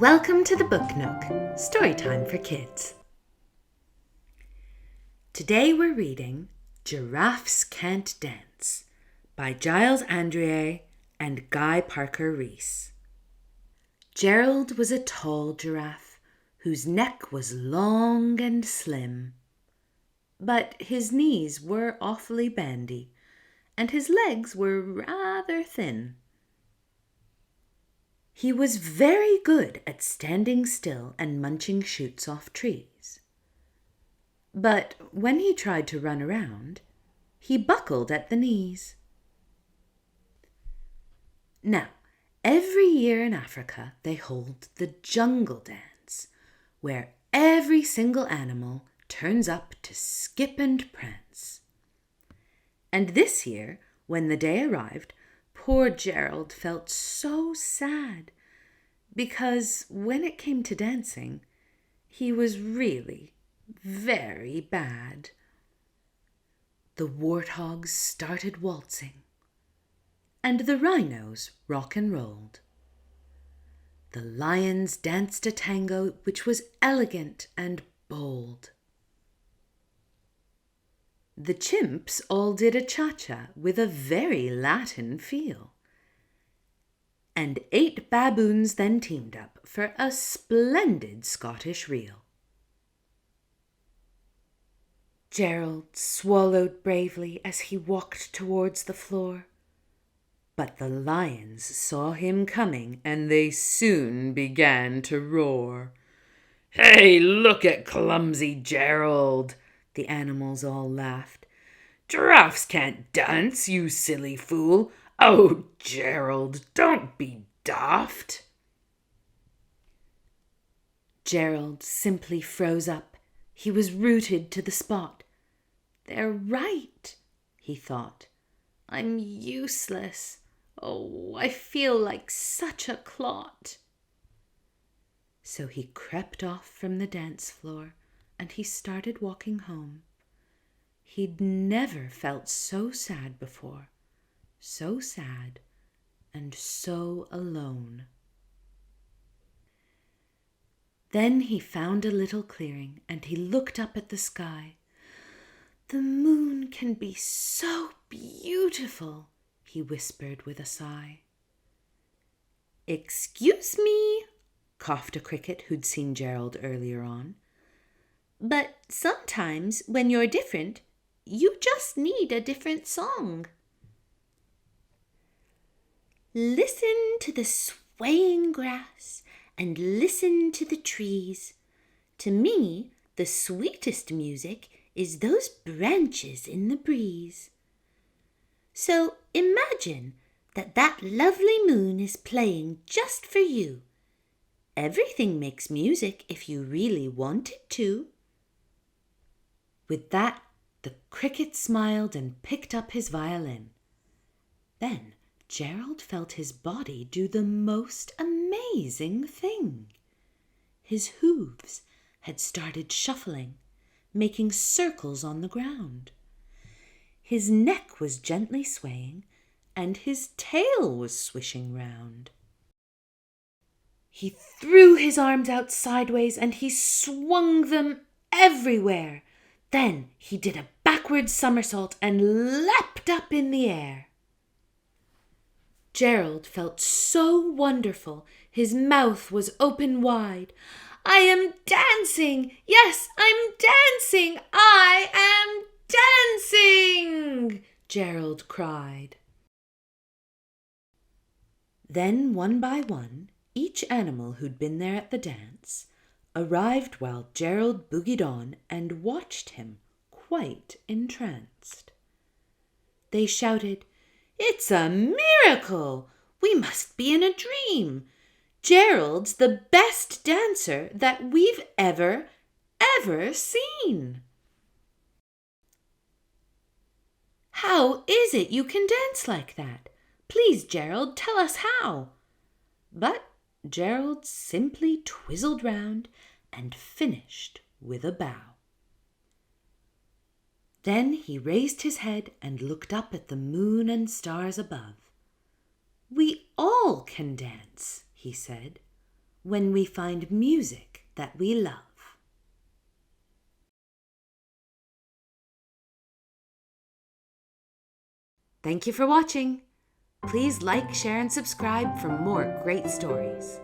Welcome to the Book Nook, Storytime for Kids. Today we're reading Giraffes Can't Dance by Giles Andreae and Guy Parker-Rees. Gerald was a tall giraffe whose neck was long and slim, but his knees were awfully bandy and his legs were rather thin. He was very good at standing still and munching shoots off trees. But when he tried to run around, he buckled at the knees. Now, every year in Africa they hold the jungle dance, where every single animal turns up to skip and prance. And this year, when the day arrived, poor Gerald felt so sad, because when it came to dancing, he was really very bad. The warthogs started waltzing, and the rhinos rock and rolled. The lions danced a tango which was elegant and bold. The chimps all did a cha-cha with a very Latin feel. And 8 baboons then teamed up for a splendid Scottish reel. Gerald swallowed bravely as he walked towards the floor. But the lions saw him coming, and they soon began to roar. "Hey, look at clumsy Gerald!" the animals all laughed. "Giraffes can't dance, you silly fool! Oh, Gerald, don't be daft!" Gerald simply froze up. He was rooted to the spot. "They're right," he thought. "I'm useless. Oh, I feel like such a clot." So he crept off from the dance floor and he started walking home. He'd never felt so sad before, so sad and so alone. Then he found a little clearing and he looked up at the sky. "The moon can be so beautiful," he whispered with a sigh. "Excuse me," coughed a cricket who'd seen Gerald earlier on, "but sometimes when you're different, you just need a different song. Listen to the swaying grass and listen to the trees. To me, the sweetest music is those branches in the breeze. So imagine that lovely moon is playing just for you. Everything makes music if you really want it to." With that, the cricket smiled and picked up his violin. Then Gerald felt his body do the most amazing thing. His hooves had started shuffling, making circles on the ground. His neck was gently swaying, and his tail was swishing round. He threw his arms out sideways and he swung them everywhere. Then he did a backward somersault and leapt up in the air. Gerald felt so wonderful, his mouth was open wide. "I am dancing! Yes, I'm dancing! I am dancing!" Gerald cried. Then, one by one, each animal who'd been there at the dance arrived while Gerald boogied on and watched him, quite entranced. They shouted, "It's a miracle! We must be in a dream! Gerald's the best dancer that we've ever seen!" "How is it you can dance like that? Please, Gerald, tell us how." But Gerald simply twizzled round and finished with a bow. Then he raised his head and looked up at the moon and stars above. "We all can dance," he said. when we find music that we love. Thank you for watching. Please like, share, and subscribe for more great stories.